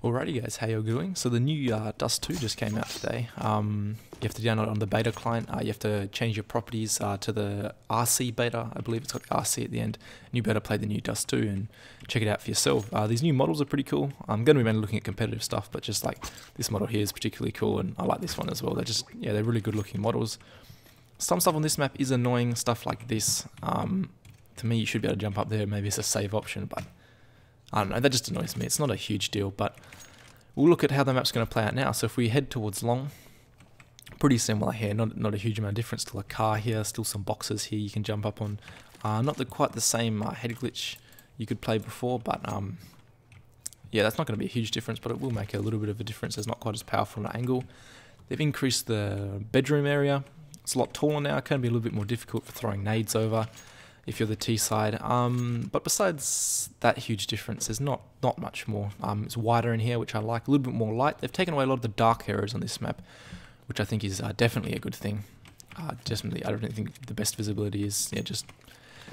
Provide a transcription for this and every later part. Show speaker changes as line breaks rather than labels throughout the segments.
Alrighty guys, how you doing? So the new Dust 2 just came out today. You have to download it on the beta client. You have to change your properties to the RC beta. I believe it's got RC at the end. And you better play the new Dust 2 and check it out for yourself. These new models are pretty cool. I'm going to be mainly looking at competitive stuff, but just like this model here is particularly cool, and I like this one as well. They're really good looking models. Some stuff on this map is annoying, stuff like this. To me, you should be able to jump up there. Maybe it's a save option, but I don't know, that just annoys me. It's not a huge deal, but we'll look at how the map's going to play out now. So if we head towards long, pretty similar here, not a huge amount of difference. Still a car here, still some boxes here you can jump up on. Not quite the same head glitch you could play before, but yeah, that's not going to be a huge difference, but it will make a little bit of a difference. It's not quite as powerful an angle. They've increased the bedroom area. It's a lot taller now. It can be a little bit more difficult for throwing nades over if you're the T side, but besides that huge difference, there's not much more. It's wider in here, which I like, a little bit more light. They've taken away a lot of the dark areas on this map, which I think is definitely a good thing. Definitely, I don't think the best visibility is, just,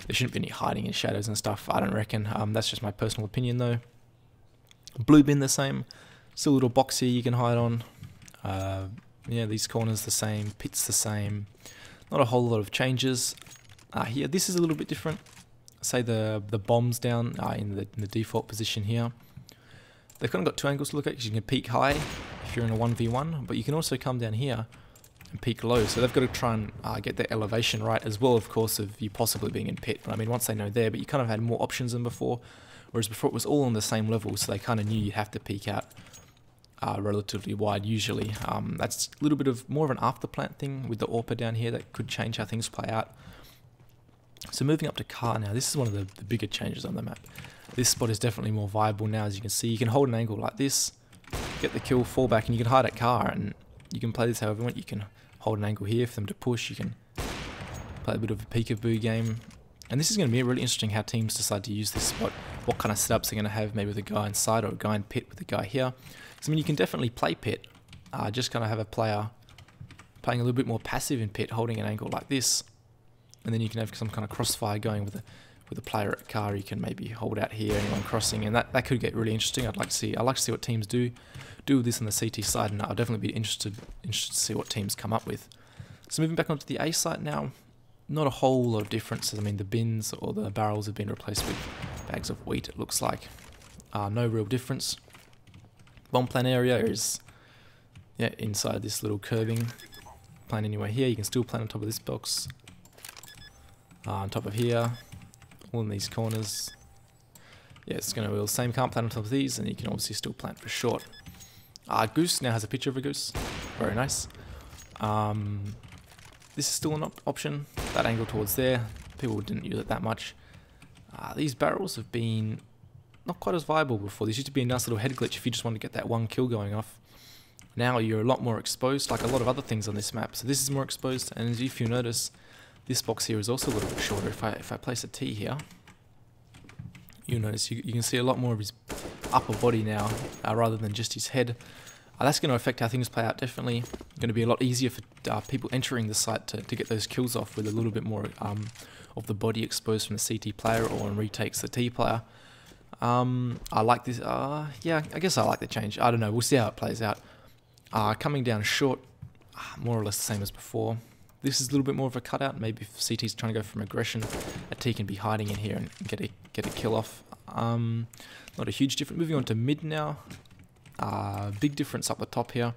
there shouldn't be any hiding in shadows and stuff, I don't reckon. That's just my personal opinion though. Blue bin the same, still a little box here you can hide on. Yeah, these corners the same, pits the same, not a whole lot of changes. Here, this is a little bit different. Say the bombs down in the default position here. They've kind of got two angles to look at, because you can peek high if you're in a 1v1, but you can also come down here and peek low. So they've got to try and get their elevation right, as well, of course, of you possibly being in pit. But I mean, once they know there, but you kind of had more options than before, whereas before it was all on the same level, so they kind of knew you'd have to peek out relatively wide usually. That's a little bit of more of an afterplant thing with the AWPer down here that could change how things play out. So moving up to car now, this is one of the bigger changes on the map. This spot is definitely more viable now, as you can see. You can hold an angle like this, get the kill, fall back, and you can hide at car, and you can play this however you want. You can hold an angle here for them to push, you can play a bit of a peekaboo game. And this is going to be really interesting how teams decide to use this spot, what kind of setups they're going to have, maybe with a guy inside or a guy in pit with a guy here. So I mean, you can definitely play pit, just kind of have a player playing a little bit more passive in pit, holding an angle like this. And then you can have some kind of crossfire going with a player at car. You can maybe hold out here, anyone crossing, and that could get really interesting. I'd like to see what teams do with this on the CT side, and I'll definitely be interested to see what teams come up with. So moving back onto the A site now, not a whole lot of differences. I mean, the bins or the barrels have been replaced with bags of wheat, it looks like. No real difference. Bomb plan area is inside this little curving. Plan anywhere here, you can still plan on top of this box. On top of here, all in these corners. Yeah, it's going to be the same. Can't plant on top of these, and you can obviously still plant for short. Goose now has a picture of a goose. Very nice. This is still an option. That angle towards there, people didn't use it that much. These barrels have been not quite as viable before. These used to be a nice little head glitch if you just wanted to get that one kill going off. Now you're a lot more exposed, like a lot of other things on this map. So this is more exposed, and as if you notice, this box here is also a little bit shorter. If I place a T here, you'll notice you can see a lot more of his upper body now, rather than just his head. That's going to affect how things play out, definitely. Going to be a lot easier for people entering the site to get those kills off with a little bit more of the body exposed from the CT player, or in retakes the T player. I like this. Yeah, I guess I like the change. I don't know. We'll see how it plays out. Coming down short, more or less the same as before. This is a little bit more of a cutout. Maybe if CT's trying to go from aggression, a T can be hiding in here and get a kill off. Not a huge difference. Moving on to mid now. Big difference up the top here.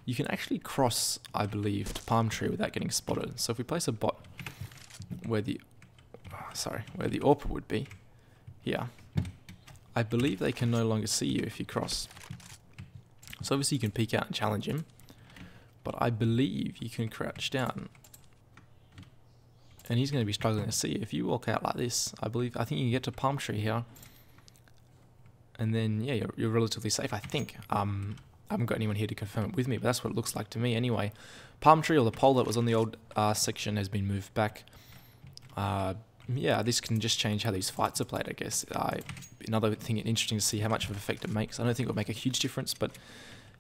You can actually cross, I believe, to palm tree without getting spotted. So if we place a bot where the AWPer would be here, I believe they can no longer see you if you cross. So obviously you can peek out and challenge him, but I believe you can crouch down, and he's going to be struggling to see you. If you walk out like this, I think you can get to palm tree here, and then yeah, you're relatively safe, I think. I haven't got anyone here to confirm it with me, but that's what it looks like to me anyway. Palm tree, or the pole that was on the old section, has been moved back. Yeah, this can just change how these fights are played, I guess. Another thing interesting to see how much of an effect it makes. I don't think it will make a huge difference, but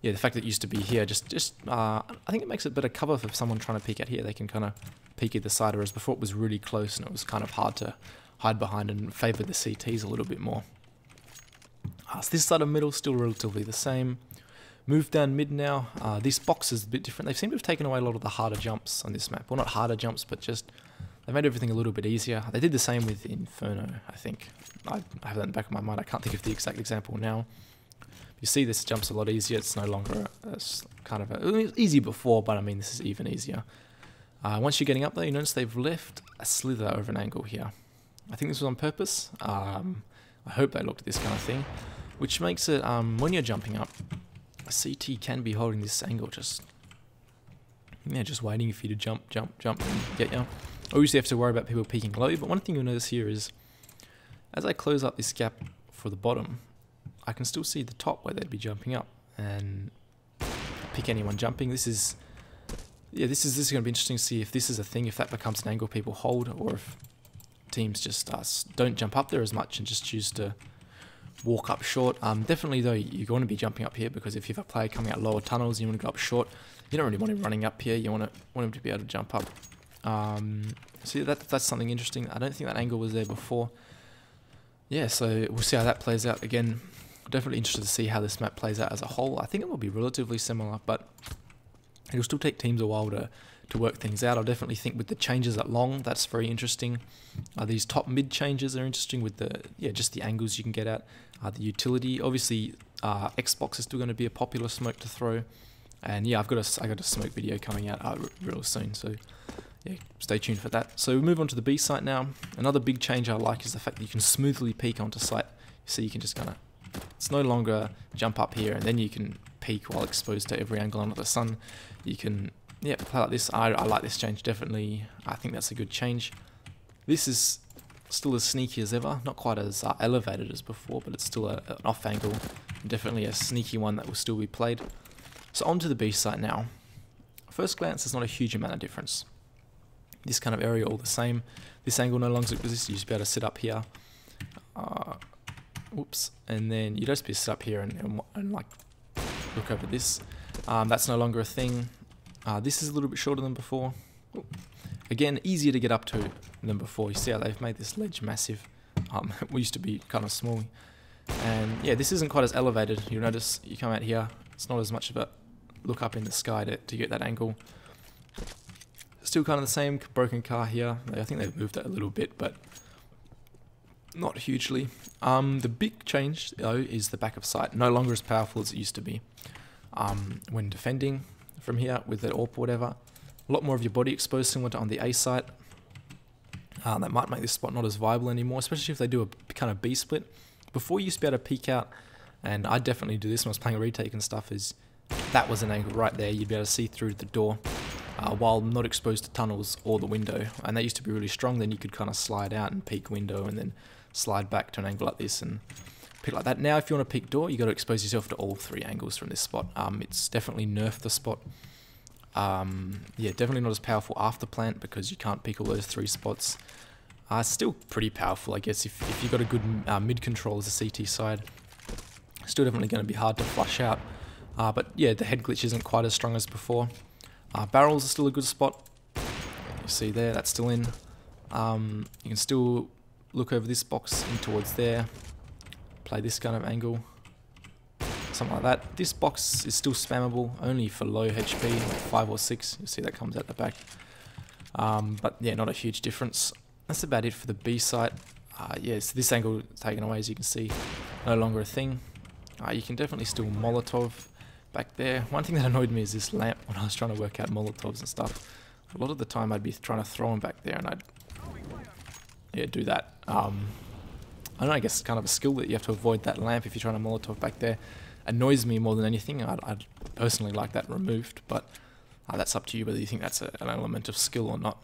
yeah, the fact that it used to be here, I think it makes it better cover for someone trying to peek out here. They can kind of peek either side, whereas before it was really close and it was kind of hard to hide behind, and favoured the CTs a little bit more. So this side of middle still relatively the same. Move down mid now. This box is a bit different. They seem to have taken away a lot of the harder jumps on this map. Well, not harder jumps, but just they made everything a little bit easier. They did the same with Inferno, I think. I have that in the back of my mind. I can't think of the exact example now. You see this jumps a lot easier. It's no longer it was easy before, but I mean this is even easier. Once you're getting up there, you notice they've left a slither over an angle here. I think this was on purpose. I hope they looked at this kind of thing, which makes it, when you're jumping up, a CT can be holding this angle just waiting for you to jump and get you. Obviously you have to worry about people peeking low, but one thing you'll notice here is, as I close up this gap for the bottom, I can still see the top where they'd be jumping up, and pick anyone jumping. This is going to be interesting to see if this is a thing, if that becomes an angle people hold, or if teams just don't jump up there as much and just choose to walk up short. Definitely though, you're going to be jumping up here, because if you have a player coming out lower tunnels and you want to go up short, you don't really want him running up here. You want him to be able to jump up. So that's something interesting. I don't think that angle was there before. Yeah, so we'll see how that plays out. Again, definitely interested to see how this map plays out as a whole. I think it will be relatively similar, but it'll still take teams a while to work things out. I definitely think with the changes at long, that's very interesting. These top mid changes are interesting with just the angles you can get at. The utility, obviously, Xbox is still going to be a popular smoke to throw, and yeah, I got a smoke video coming out real soon. So yeah, stay tuned for that. So we move on to the B site now. Another big change I like is the fact that you can smoothly peek onto site. So you can just it's no longer jump up here and then you can peek while exposed to every angle under the sun. You can play like this. I like this change, definitely. I think that's a good change. This is still as sneaky as ever, not quite as elevated as before, but it's still an off angle, definitely a sneaky one that will still be played. So on to the B site now. First glance, there's not a huge amount of difference. This kind of area all the same. This angle no longer exists. You just be able to sit up here. And then you just be sit up here and like look over this. That's no longer a thing. This is a little bit shorter than before. Again, easier to get up to than before. You see how they've made this ledge massive. It used to be kind of small. And yeah, this isn't quite as elevated. You'll notice you come out here, it's not as much of a look up in the sky to get that angle. Still kind of the same broken car here. I think they've moved that a little bit, but not hugely. The big change though is the back of sight. No longer as powerful as it used to be. When defending from here with the AWP or whatever, a lot more of your body exposed, similar to on the A site. That might make this spot not as viable anymore, especially if they do a kind of B split. Before you used to be able to peek out, and I definitely do this when I was playing a retake and stuff, is that was an angle right there. You'd be able to see through the door while not exposed to tunnels or the window, and that used to be really strong. Then you could kind of slide out and peek window and then slide back to an angle like this and peek like that. Now if you want to peek door, you got to expose yourself to all three angles from this spot. It's definitely nerfed the spot. Yeah, definitely not as powerful after plant because you can't peek all those three spots. Still pretty powerful, I guess, if you've got a good mid control as a CT side. Still definitely going to be hard to flush out. But yeah, the head glitch isn't quite as strong as before. Barrels are still a good spot. You see there, that's still in. You can still look over this box in towards there. Play this kind of angle. Something like that. This box is still spammable, only for low HP, like 5 or 6. You see that comes out the back. But yeah, not a huge difference. That's about it for the B site. Yeah, so this angle is taken away, as you can see. No longer a thing. You can definitely still Molotov back there. One thing that annoyed me is this lamp when I was trying to work out Molotovs and stuff. A lot of the time I'd be trying to throw them back there and I'd do that. I don't know, I guess it's kind of a skill that you have to avoid that lamp if you're trying to Molotov back there. Annoys me more than anything. I'd personally like that removed, but that's up to you whether you think that's an element of skill or not.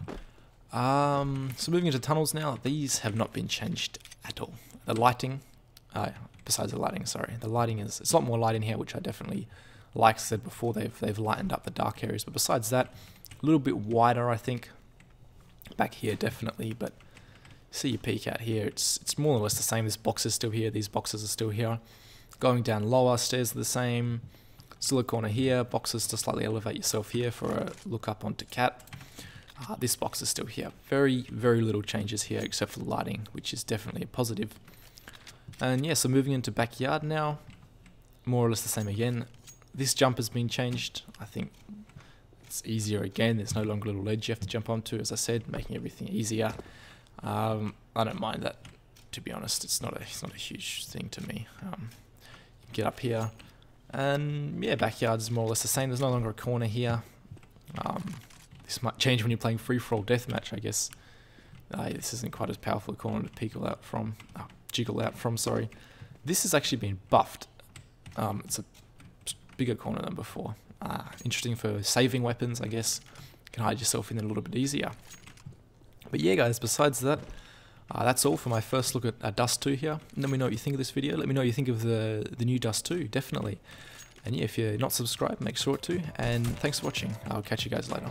So moving into tunnels now, these have not been changed at all. The lighting, besides the lighting, sorry, the lighting it's a lot more light in here, which I definitely like. I said before, they've lightened up the dark areas, but besides that, a little bit wider, I think. Back here, definitely, but see you peek out here, it's more or less the same. This box is still here, these boxes are still here. Going down lower, stairs are the same. Still a corner here, boxes to slightly elevate yourself here for a look up onto cat. This box is still here. Very, very little changes here except for the lighting, which is definitely a positive. And yeah, so moving into backyard now, more or less the same again. This jump has been changed. I think it's easier again. There's no longer a little ledge you have to jump onto, as I said, making everything easier. I don't mind that, to be honest. It's not a huge thing to me. Get up here, and yeah, backyard's more or less the same. There's no longer a corner here. This might change when you're playing free-for-all deathmatch, I guess. This isn't quite as powerful a corner to jiggle out from. Sorry, this has actually been buffed. It's a bigger corner than before. Interesting for saving weapons, I guess. You can hide yourself in there a little bit easier. But yeah, guys, besides that, that's all for my first look at Dust 2 here. And let me know what you think of this video. Let me know what you think of the new Dust 2, definitely. And yeah, if you're not subscribed, make sure to. And thanks for watching. I'll catch you guys later.